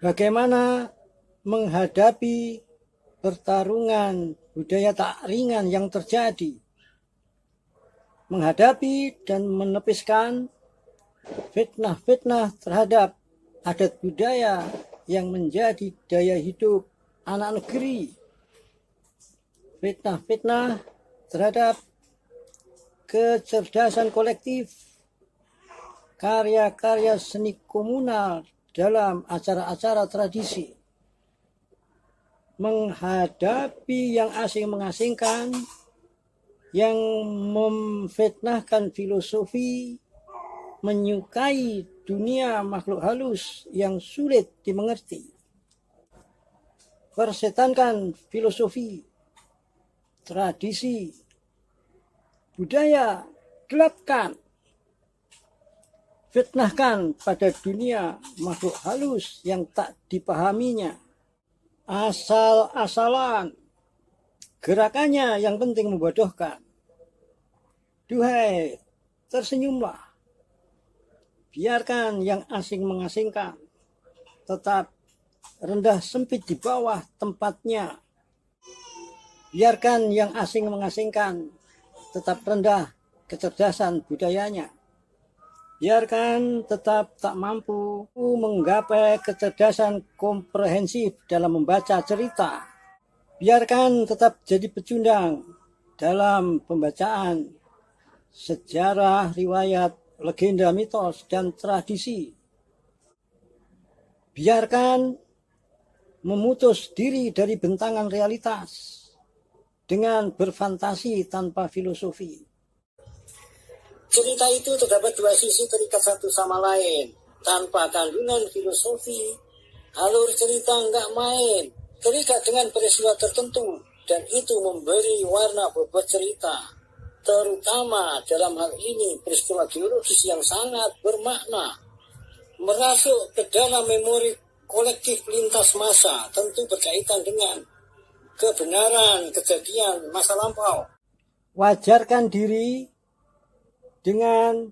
bagaimana menghadapi pertarungan budaya tak ringan yang terjadi, menghadapi dan menepiskan fitnah-fitnah terhadap adat budaya yang menjadi daya hidup anak negeri, fitnah-fitnah terhadap kecerdasan kolektif, karya-karya seni komunal dalam acara-acara tradisi, menghadapi yang asing mengasingkan, yang memfitnahkan filosofi, menyukai dunia makhluk halus yang sulit dimengerti, persetankan filosofi, tradisi, budaya, gelapkan, fitnahkan pada dunia makhluk halus yang tak dipahaminya, asal-asalan, gerakannya yang penting membodohkan. Duhai, tersenyumlah. Biarkan yang asing mengasingkan tetap rendah sempit di bawah tempatnya. Biarkan yang asing mengasingkan tetap rendah kecerdasan budayanya. Biarkan tetap tak mampu menggapai kecerdasan komprehensif dalam membaca cerita. Biarkan tetap jadi pecundang dalam pembacaan sejarah, riwayat, legenda, mitos, dan tradisi. Biarkan memutus diri dari bentangan realitas dengan berfantasi tanpa filosofi. Cerita itu terdapat dua sisi terikat satu sama lain. Tanpa kandungan filosofi, alur cerita nggak main, terikat dengan peristiwa tertentu, dan itu memberi warna bobot cerita. Terutama dalam hal ini peristiwa geologis yang sangat bermakna, merasuk ke dalam memori kolektif lintas masa, tentu berkaitan dengan kebenaran kejadian masa lampau. Wajarkan diri dengan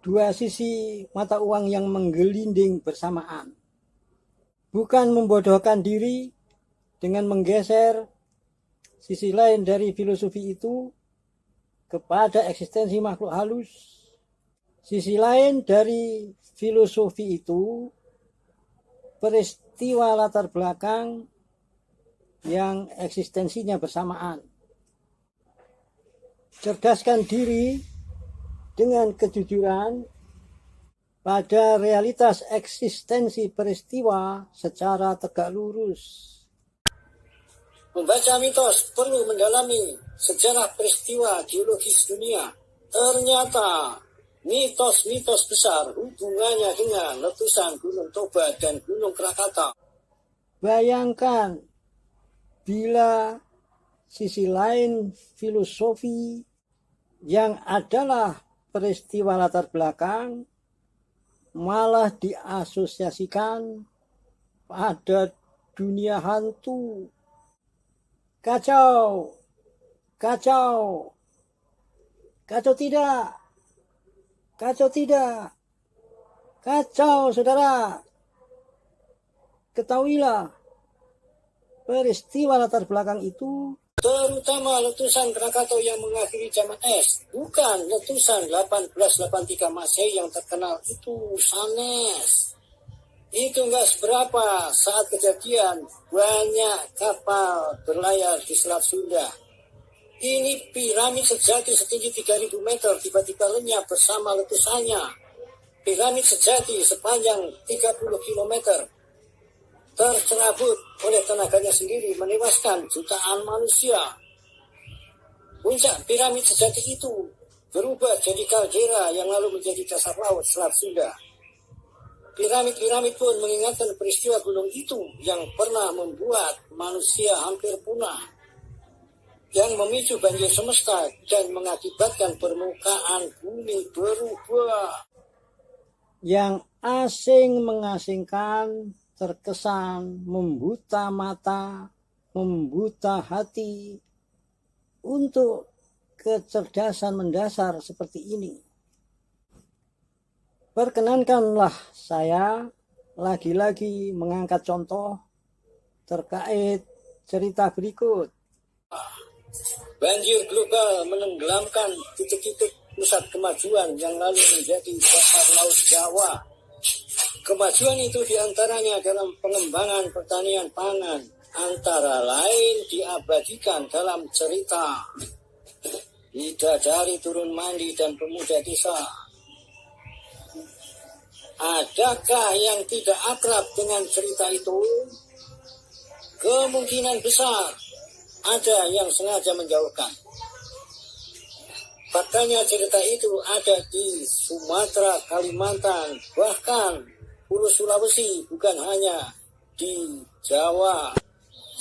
dua sisi mata uang yang menggelinding bersamaan. Bukan membodohkan diri dengan menggeser sisi lain dari filosofi itu kepada eksistensi makhluk halus. Sisi lain dari filosofi itu peristiwa latar belakang yang eksistensinya bersamaan. Cerdaskan diri dengan kejujuran pada realitas eksistensi peristiwa secara tegak lurus. Membaca mitos perlu mendalami sejarah peristiwa geologis dunia. Ternyata mitos-mitos besar hubungannya dengan letusan Gunung Toba dan Gunung Krakatau. Bayangkan bila sisi lain filosofi yang adalah peristiwa latar belakang malah diasosiasikan pada dunia hantu. Kacau, kacau, kacau tidak, kacau tidak, kacau saudara. Ketahuilah, peristiwa latar belakang itu, terutama letusan Krakatau yang mengakhiri zaman es, bukan letusan 1883 Masehi yang terkenal itu, sanes. Itu enggak seberapa saat kejadian banyak kapal berlayar di Selat Sunda. Ini piramid sejati setinggi 3000 meter tiba-tiba lenyap bersama letusannya. Piramid sejati sepanjang 30 km tercerabut oleh tenaganya sendiri, menewaskan jutaan manusia. Puncak piramid sejati itu berubah jadi kaldera yang lalu menjadi dasar laut Selat Sunda. Piramid-piramid pun mengingatkan peristiwa gunung itu yang pernah membuat manusia hampir punah, yang memicu banjir semesta dan mengakibatkan permukaan bumi berubah. Yang asing mengasingkan terkesan membuta mata, membuta hati untuk kecerdasan mendasar seperti ini. Perkenankanlah saya lagi-lagi mengangkat contoh terkait cerita berikut. Banjir global menenggelamkan titik-titik pusat kemajuan yang lalu menjadi dasar laut Jawa. Kemajuan itu diantaranya dalam pengembangan pertanian pangan, antara lain diabadikan dalam cerita Bidadari Turun Mandi dan Pemuda Desa. Adakah yang tidak akrab dengan cerita itu? Kemungkinan besar ada yang sengaja menjauhkan. Faktanya cerita itu ada di Sumatera, Kalimantan, bahkan Pulau Sulawesi, bukan hanya di Jawa.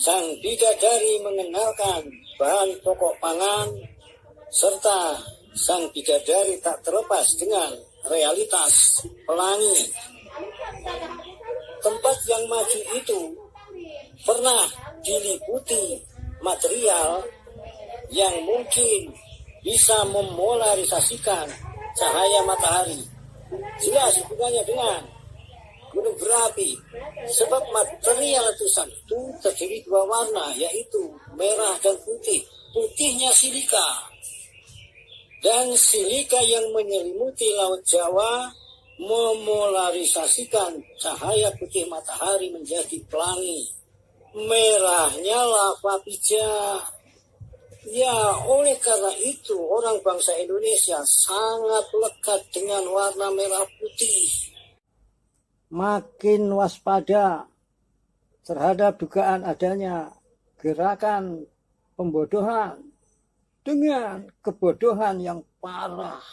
Sang bidadari mengenalkan bahan pokok pangan, serta sang bidadari tak terlepas dengan realitas pelangi. Tempat yang maju itu pernah diliputi material yang mungkin bisa memolarisasikan cahaya matahari. Jelas hubungannya dengan gunung berapi, sebab material letusan itu terdiri dua warna, yaitu merah dan putih. Putihnya silika, dan silika yang menyelimuti Laut Jawa memolarisasikan cahaya putih matahari menjadi pelangi. Merahnya lava pijar. Ya, oleh karena itu orang bangsa Indonesia sangat lekat dengan warna merah putih. Makin waspada terhadap dugaan adanya gerakan pembodohan dengan kebodohan yang parah.